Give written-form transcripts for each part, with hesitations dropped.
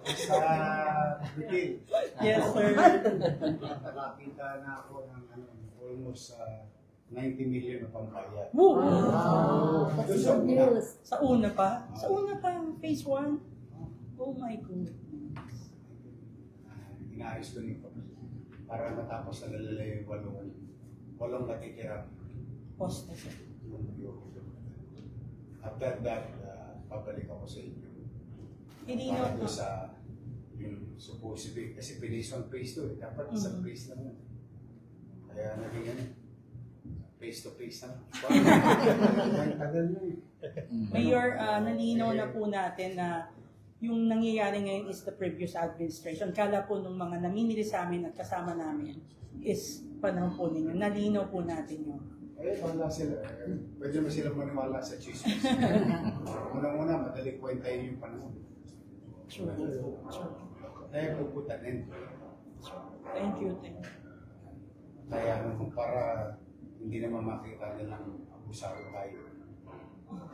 Sa Bikil. Yes, sir. Nakakita na ako ng almost 90 million na pambayad. Woo! Doon sa una. Sa una pa? Sa una pa, phase 1? Oh my goodness. Inaayos ko nito para matapos na lalala yung walong natitirang Poste, sir. After that, pabalik ako sa inyo. Hindi Para no. doon sa yung supposed to be, kasi phase 1, phase 2 dapat sa phase lang yun. Kaya naging ano, face to face na. Tagal nyo eh. Mayor, nalinaw na po natin na yung nangyayari ngayon is the previous administration. Kala po nung mga namimili sa amin at kasama namin is panahon po ninyo. Nalinaw po natin yun. Wala sila. Pwede naman sila maniwala sa chismis. Unang-una, madaling kwentahin yung panahon. True. Kaya puputanin. Thank you, thank you. Kaya para hindi naman makita nilang abusado tayo.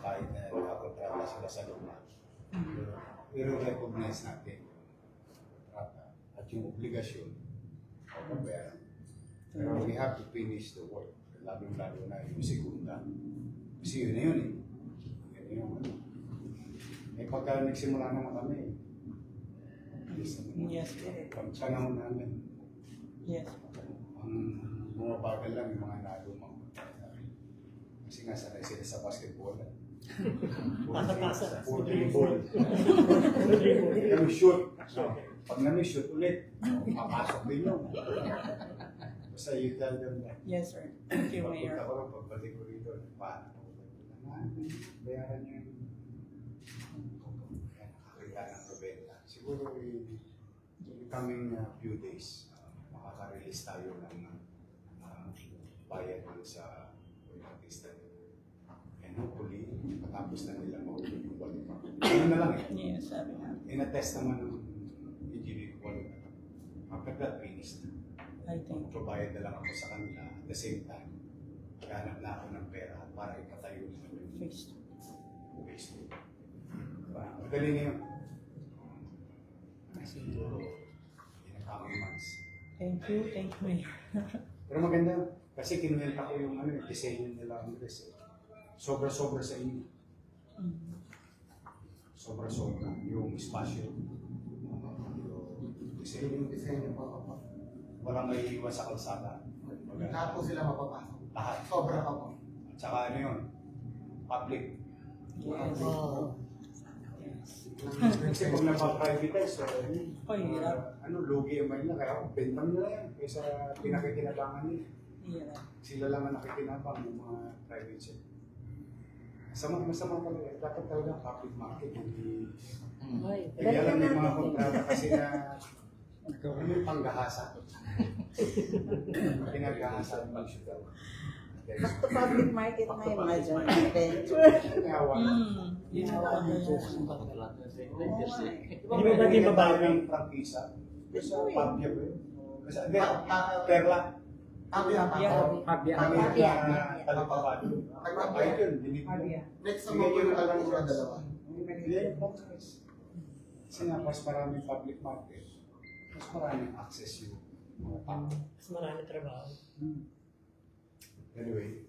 Kahit na nakakontrata sila sa luma. I-recognize natin at yung obligasyon o pabayaran. Pero we have to finish the work. Lalo na yung segunda. Kasi yun na yun eh. Yun yung ano. Eh pagka nagsimula naman kami, Yes. pag panahon namin, Yes. ang bumabagal lang yung mga nalumang. Kasi nga sanay sila sa basketball. Pasa-pasa. Puro dribble. Kami shoot. Pag nami-shoot ulit, mapasok din yun. Basta you tell them that. Yes, sir. Thank you, Mayor. Pagpunta ko lang, pagbalik ko rito, paano ko? Bayaran nyo yung nakakita ng kabenta. Siguro in coming few days, makaka-release tayo ng bayad sa artista. And hopefully, matapos na nila mahuli yung qualify. Ano na lang eh. Yes, sabi nga. In-attest naman ng engineering qualify. After that, finished na. I think. Probayad na lang ako sa kanila at the same time, hanap na ako ng pera para ipatayo nila yung Phase 2. phase 2. Madali na yun. Siguro, in a coming months. Thank you, Mayor. Pero maganda, kasi kinuwenta ko yung disenyo nila ang dress. Sobra-sobra sa inyo. Sobra-sobra. Yung espasyo. Yung disenyo pa. Walang may iwas sa kalsada. Lahat po sila mapapasok. Lahat. Sobra pa po. At saka ano yun? Public. Yes. Kasi pag napag-privatize, lugi ang Manila. Kaya bentang nila yan. Kaysa pinakikinabangan nila. Yeah. Sila lang ang nakikinabang ng mga private sector. Masama talaga. Dapat talaga public market. Hindi alam yung mga kontrata kasi na yung panggahasa. Pinaghahasan ng syudad. Back to public market na yung mga joint venture. Hindi mo ba din mabago yung prangkisa? Sa Pabia ba yun? Perla. Pabia. Talipapado. Ay yun, binibigyan. Next naman po yung alam ko dalawa. Hindi yung prangkis. Kasi nga, mas maraming public market. Mas maraming access yung mga tao. Mas marami trabaho. Anyway,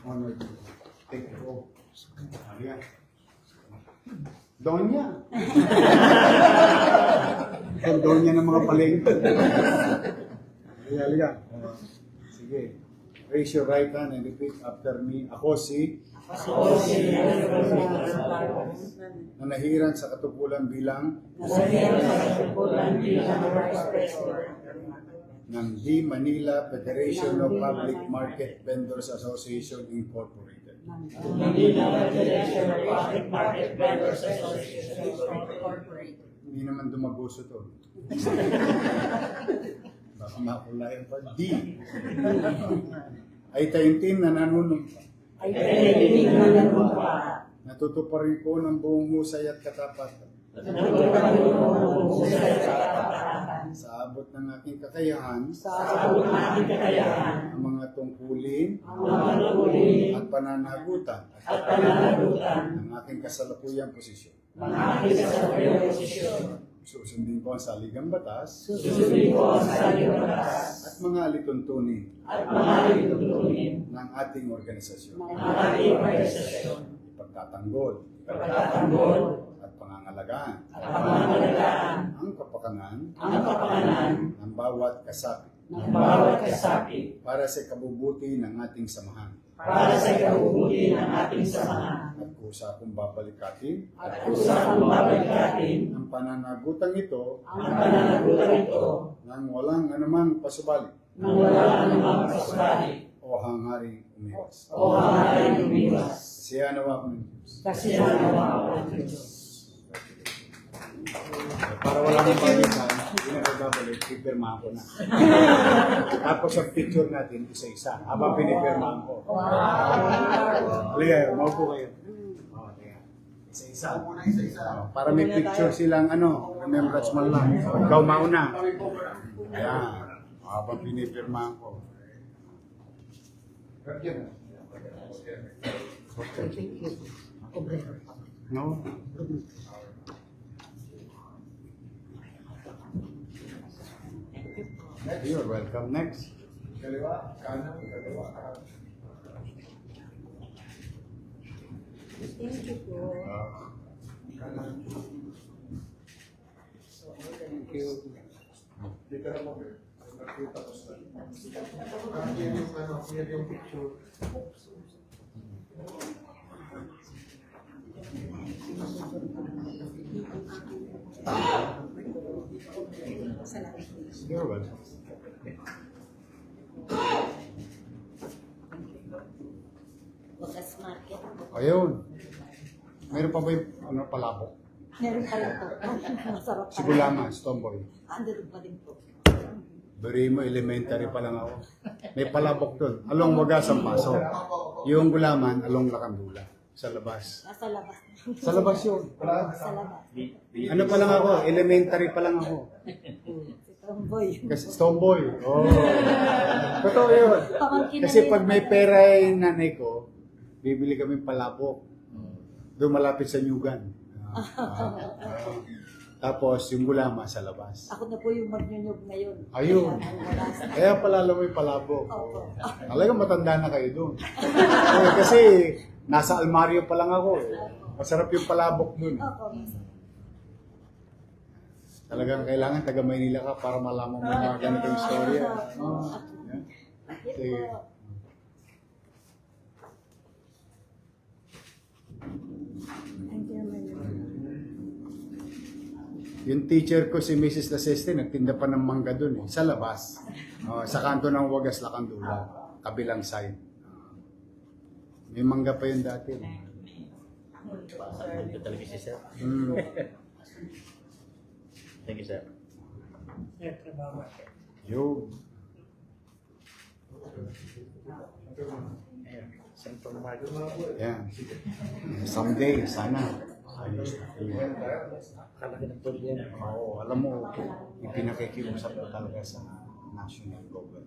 honored to take it all. Ano yan? Donya! Ang donya ng mga palengke. Halika. Sige. Raise your right hand and repeat after me. Ako si nanahiran sa katupulan bilang ng The Manila Federation of Public Market Vendors Association Incorporated. Hindi naman dumaguso to. Baka makulayan pa. D. Ay taimtim na nanunumpa. Natutuparin ko ng buong husay at katapatan. sa abot ng aking kakayahan, abot ng aking kakayahan, ang mga tungkulin at pananagutan ng aking kasalukuyang posisyon. Susundin ko ang saligang batas at mga alituntunin ng ating organisasyon. Ipagtatanggol at pangangalagaan ang kapakanan ng bawat kasapi para sa kabubuti ng ating samahan. At kusa akong babalikatin ang pananagutang ito nang walang anumang pasubali o hangaring umiwas. Siya nawa ko ng Diyos. Para wala nang palitan, hindi na nagbabalik, pipirmahan ko na. Tapos ang picture natin, isa-isa. Habang pinipirmahan ko. Halika, maupo kayo. Isa-isa. Para may picture silang remembrance man lang. Ikaw mauna. Ayan. Habang pinipirmahan ko. No? You're welcome. Next. Kaliwa, kanan, kaliwa, kanan. Thank you po. Kanan. Thank you. Dito na mo. Nakita ko sa. Yan yung yan yung picture. You're welcome. Bukas market. Ayun. Meron pa ba yung palabok? Meron pa rin po. Masarap pa Si Gulaman, Stomboy. Andun pa rin po. Bari mo, elementary pa lang ako. May palabok doon. Along Wagas ang paso. Yung Gulaman, along Lakandula. Sa labas. Nasa labas. Sa labas yun. Sa labas. Ano pa lang ako? Elementary pa lang ako. Si Tomboy. Kasi Stomboy. Oh. Totoo yun. Pamangkin na Kasi rin. pag may pera yung nanay ko, bibili kami palabok. Doon malapit sa Nyugan. Tapos yung Gulama sa labas. Ako na po yung magnyunyog ngayon. Ayun. Kaya pala alam mo yung palabok. Opo. Talagang matanda na kayo doon. Kasi nasa almaryo pa lang ako. Masarap yung palabok doon. Opo. Talagang kailangan taga Maynila ka para malaman mo mga ganitong istorya. Yes Sige. po. Thank you, Mayor. Yung teacher ko, si Mrs. Laseste, nagtinda pa ng mangga doon sa labas. Sa kanto ng Wagas, Lakandula. Kabilang side. May mangga pa yun dati. Ito talaga si sir. Mm. Thank you, sir. Yo. Ayan, Central Market. Yan. Someday, sana. Ayos. Kalaki ng tulong yan. Oo, alam mo, ipinakikiusap ko talaga sa national government.